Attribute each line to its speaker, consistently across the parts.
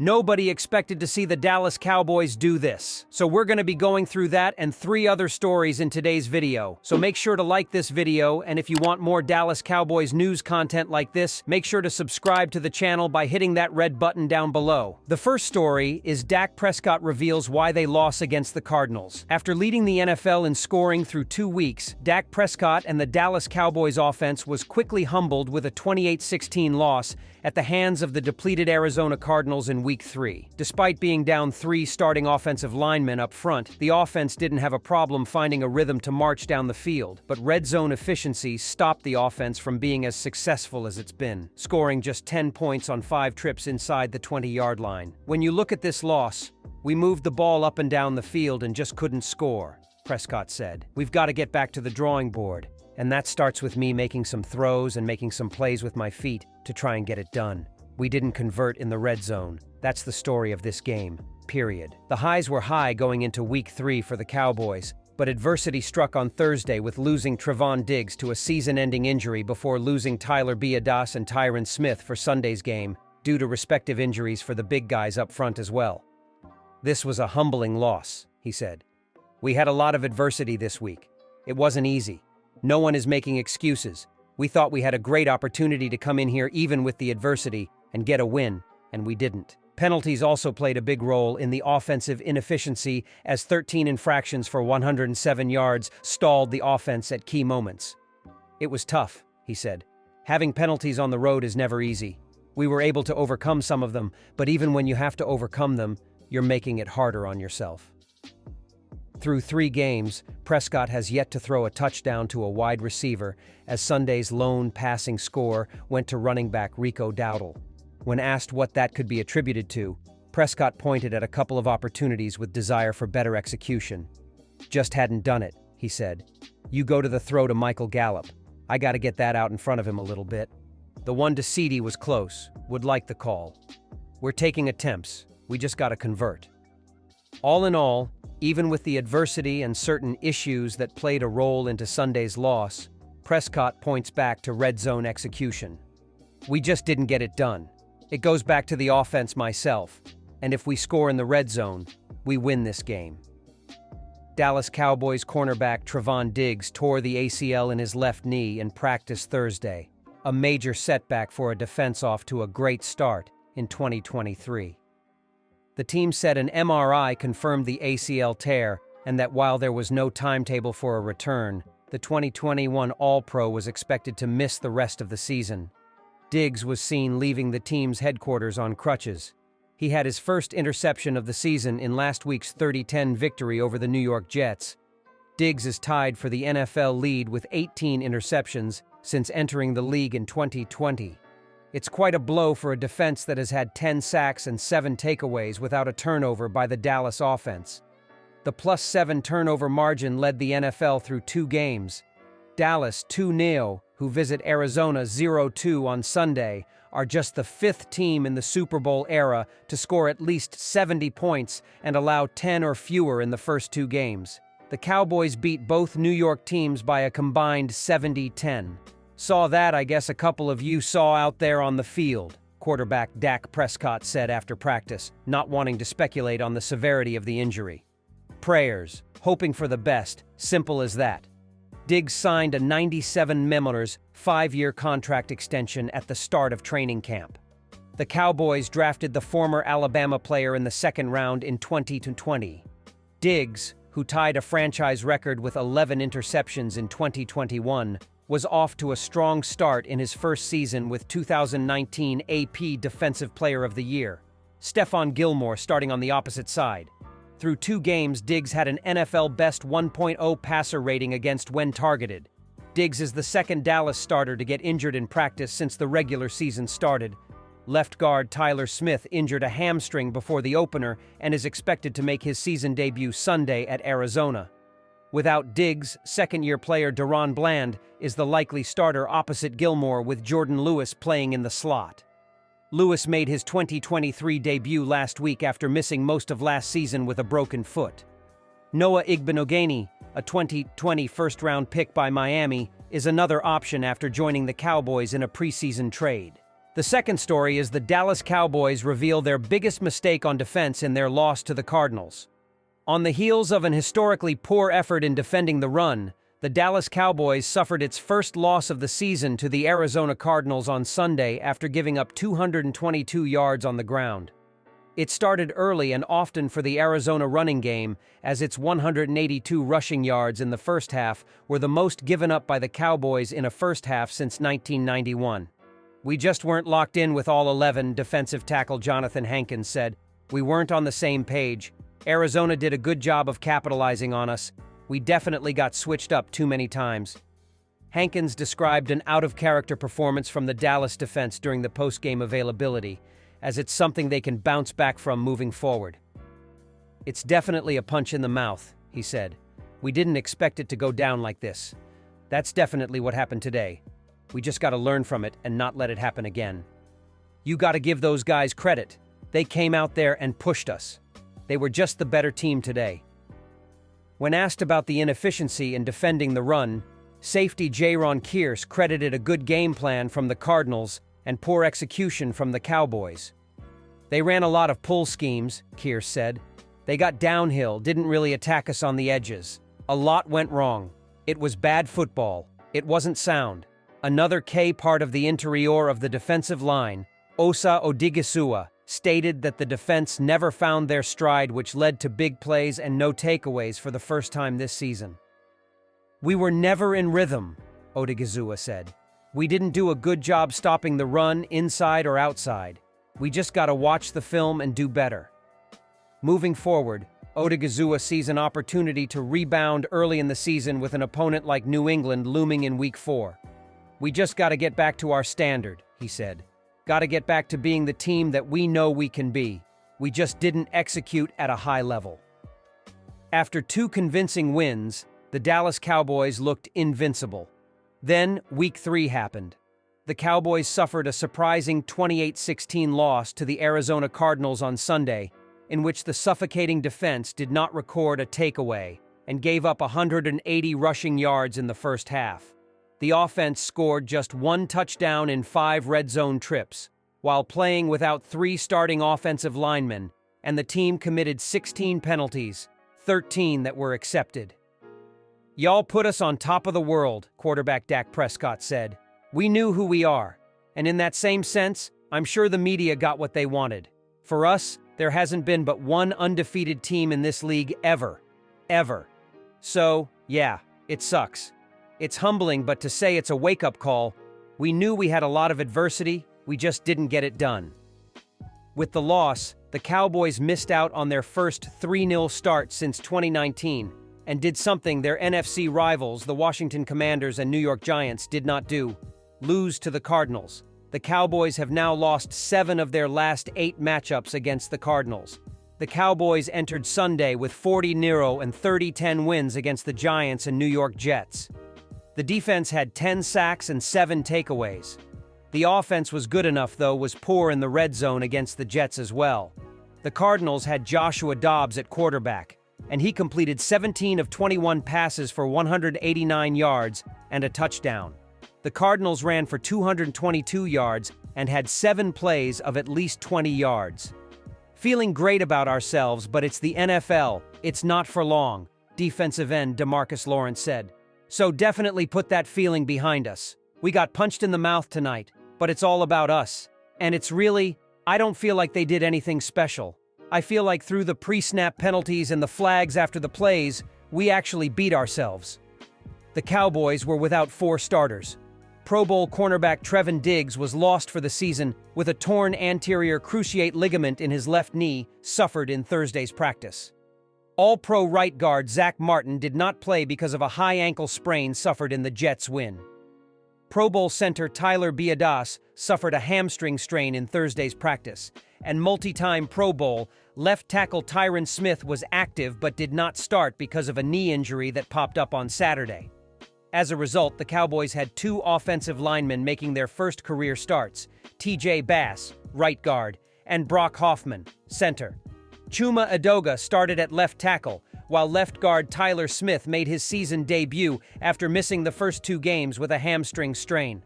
Speaker 1: Nobody expected to see the Dallas Cowboys do this. So we're going to be going through that and 3 other stories in today's video. So make sure to like this video, and if you want more Dallas Cowboys news content like this, make sure to subscribe to the channel by hitting that red button down below. The first story is Dak Prescott reveals why they lost against the Cardinals. After leading the NFL in scoring through 2 weeks, Dak Prescott and the Dallas Cowboys offense was quickly humbled with a 28-16 loss at the hands of the depleted Arizona Cardinals in Week 3. Despite being down 3 starting offensive linemen up front, the offense didn't have a problem finding a rhythm to march down the field, but red zone efficiency stopped the offense from being as successful as it's been, scoring just 10 points on 5 trips inside the 20-yard line. When you look at this loss, we moved the ball up and down the field and just couldn't score, Prescott said. We've got to get back to the drawing board. And that starts with me making some throws and making some plays with my feet to try and get it done. We didn't convert in the red zone. That's the story of this game, period. The highs were high going into Week 3 for the Cowboys, but adversity struck on Thursday with losing Travon Diggs to a season-ending injury before losing Tyler Biadasz and Tyron Smith for Sunday's game due to respective injuries for the big guys up front as well. This was a humbling loss, he said. We had a lot of adversity this week. It wasn't easy. No one is making excuses. We thought we had a great opportunity to come in here even with the adversity and get a win, and we didn't. Penalties also played a big role in the offensive inefficiency as 13 infractions for 107 yards stalled the offense at key moments. It was tough, he said. Having penalties on the road is never easy. We were able to overcome some of them, but even when you have to overcome them, you're making it harder on yourself. Through 3 games, Prescott has yet to throw a touchdown to a wide receiver, as Sunday's lone passing score went to running back Rico Dowdle. When asked what that could be attributed to, Prescott pointed at a couple of opportunities with desire for better execution. Just hadn't done it, he said. You go to the throw to Michael Gallup. I got to get that out in front of him a little bit. The one to ceedee was close, would like the call. We're taking attempts, we just got to convert. All in all, even with the adversity and certain issues that played a role into Sunday's loss, Prescott points back to red zone execution. We just didn't get it done. It goes back to the offense myself, and if we score in the red zone, we win this game. Dallas Cowboys cornerback Travon Diggs tore the ACL in his left knee in practice Thursday, a major setback for a defense off to a great start in 2023. The team said an MRI confirmed the ACL tear and that while there was no timetable for a return, the 2021 All-Pro was expected to miss the rest of the season. Diggs was seen leaving the team's headquarters on crutches. He had his first interception of the season in last week's 30-10 victory over the New York Jets. Diggs is tied for the NFL lead with 18 interceptions since entering the league in 2020. It's quite a blow for a defense that has had 10 sacks and 7 takeaways without a turnover by the Dallas offense. The +7 turnover margin led the NFL through 2 games. Dallas 2-0, who visit Arizona 0-2 on Sunday, are just the 5th team in the Super Bowl era to score at least 70 points and allow 10 or fewer in the first 2 games. The Cowboys beat both New York teams by a combined 70-10. Saw that, I guess a couple of you saw out there on the field, quarterback Dak Prescott said after practice, not wanting to speculate on the severity of the injury. Prayers, hoping for the best, simple as that. Diggs signed a $97 million 5-year contract extension at the start of training camp. The Cowboys drafted the former Alabama player in the 2nd round in 2020. Diggs, who tied a franchise record with 11 interceptions in 2021, was off to a strong start in his first season with 2019 AP Defensive Player of the Year. Stephon Gilmore starting on the opposite side. Through 2 games, Diggs had an NFL best 1.0 passer rating against when targeted. Diggs is the 2nd Dallas starter to get injured in practice since the regular season started. Left guard Tyler Smith injured a hamstring before the opener and is expected to make his season debut Sunday at Arizona. Without Diggs, 2nd-year player Deron Bland is the likely starter opposite Gilmore with Jordan Lewis playing in the slot. Lewis made his 2023 debut last week after missing most of last season with a broken foot. Noah Igbinoghene, a 2020 first-round pick by Miami, is another option after joining the Cowboys in a preseason trade. The second story is the Dallas Cowboys reveal their biggest mistake on defense in their loss to the Cardinals. On the heels of an historically poor effort in defending the run, the Dallas Cowboys suffered its first loss of the season to the Arizona Cardinals on Sunday after giving up 222 yards on the ground. It started early and often for the Arizona running game, as its 182 rushing yards in the first half were the most given up by the Cowboys in a first half since 1991. "We just weren't locked in with all 11, defensive tackle Jonathan Hankins said. "We weren't on the same page. Arizona did a good job of capitalizing on us. We definitely got switched up too many times." Hankins described an out-of-character performance from the Dallas defense during the post-game availability, as it's something they can bounce back from moving forward. "It's definitely a punch in the mouth," he said. "We didn't expect it to go down like this. That's definitely what happened today. We just got to learn from it and not let it happen again. You got to give those guys credit. They came out there and pushed us. They were just the better team today." When asked about the inefficiency in defending the run, safety Jaron Kearse credited a good game plan from the Cardinals and poor execution from the Cowboys. "They ran a lot of pull schemes," Kearse said. "They got downhill, didn't really attack us on the edges. A lot went wrong. It was bad football. It wasn't sound." Another key part of the interior of the defensive line, Osa Odighizuwa, stated that the defense never found their stride, which led to big plays and no takeaways for the first time this season. "We were never in rhythm," Odighizuwa said. "We didn't do a good job stopping the run inside or outside. We just got to watch the film and do better." Moving forward, Odighizuwa sees an opportunity to rebound early in the season with an opponent like New England looming in Week 4. "We just got to get back to our standard," he said. "Got to get back to being the team that we know we can be. We just didn't execute at a high level." After 2 convincing wins, the Dallas Cowboys looked invincible. Then, Week 3 happened. The Cowboys suffered a surprising 28-16 loss to the Arizona Cardinals on Sunday, in which the suffocating defense did not record a takeaway and gave up 180 rushing yards in the first half. The offense scored just 1 touchdown in 5 red zone trips, while playing without 3 starting offensive linemen, and the team committed 16 penalties, 13 that were accepted. "Y'all put us on top of the world," quarterback Dak Prescott said. "We knew who we are, and in that same sense, I'm sure the media got what they wanted. For us, there hasn't been but one undefeated team in this league ever. Ever. So, yeah, it sucks. It's humbling, but to say it's a wake-up call, we knew we had a lot of adversity, we just didn't get it done." With the loss, the Cowboys missed out on their first 3-0 start since 2019 and did something their NFC rivals, the Washington Commanders and New York Giants, did not do: lose to the Cardinals. The Cowboys have now lost 7 of their last 8 matchups against the Cardinals. The Cowboys entered Sunday with 40-0 and 30-10 wins against the Giants and New York Jets. The defense had 10 sacks and 7 takeaways. The offense was good enough, though was poor in the red zone against the Jets as well. The Cardinals had Joshua Dobbs at quarterback, and he completed 17 of 21 passes for 189 yards and a touchdown. The Cardinals ran for 222 yards and had 7 plays of at least 20 yards. "Feeling great about ourselves, but it's the NFL. It's not for long," defensive end DeMarcus Lawrence said. "So definitely put that feeling behind us. We got punched in the mouth tonight, but it's all about us. And it's really, I don't feel like they did anything special. I feel like through the pre-snap penalties and the flags after the plays, we actually beat ourselves." The Cowboys were without 4 starters. Pro Bowl cornerback Travon was lost for the season with a torn anterior cruciate ligament in his left knee, suffered in Thursday's practice. All-Pro right guard Zach Martin did not play because of a high ankle sprain suffered in the Jets' win. Pro Bowl center Tyler Biadasz suffered a hamstring strain in Thursday's practice, and multi-time Pro Bowl left tackle Tyron Smith was active but did not start because of a knee injury that popped up on Saturday. As a result, the Cowboys had 2 offensive linemen making their first career starts: TJ Bass, right guard, and Brock Hoffman, center. Chuma Edoga started at left tackle, while left guard Tyler Smith made his season debut after missing the first 2 games with a hamstring strain.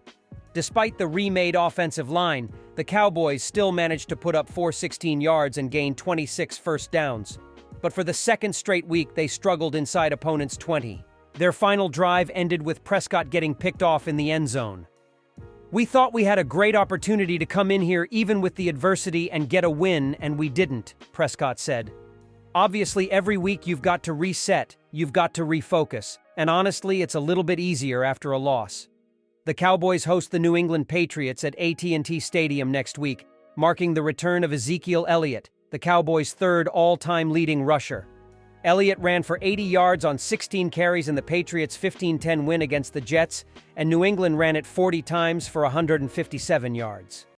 Speaker 1: Despite the remade offensive line, the Cowboys still managed to put up 416 yards and gain 26 first downs. But for the second straight week, they struggled inside opponents' 20. Their final drive ended with Prescott getting picked off in the end zone. "We thought we had a great opportunity to come in here even with the adversity and get a win, and we didn't," Prescott said. "Obviously, every week you've got to reset, you've got to refocus, and honestly, it's a little bit easier after a loss." The Cowboys host the New England Patriots at AT&T Stadium next week, marking the return of Ezekiel Elliott, the Cowboys' third all-time leading rusher. Elliott ran for 80 yards on 16 carries in the Patriots' 15-10 win against the Jets, and New England ran it 40 times for 157 yards.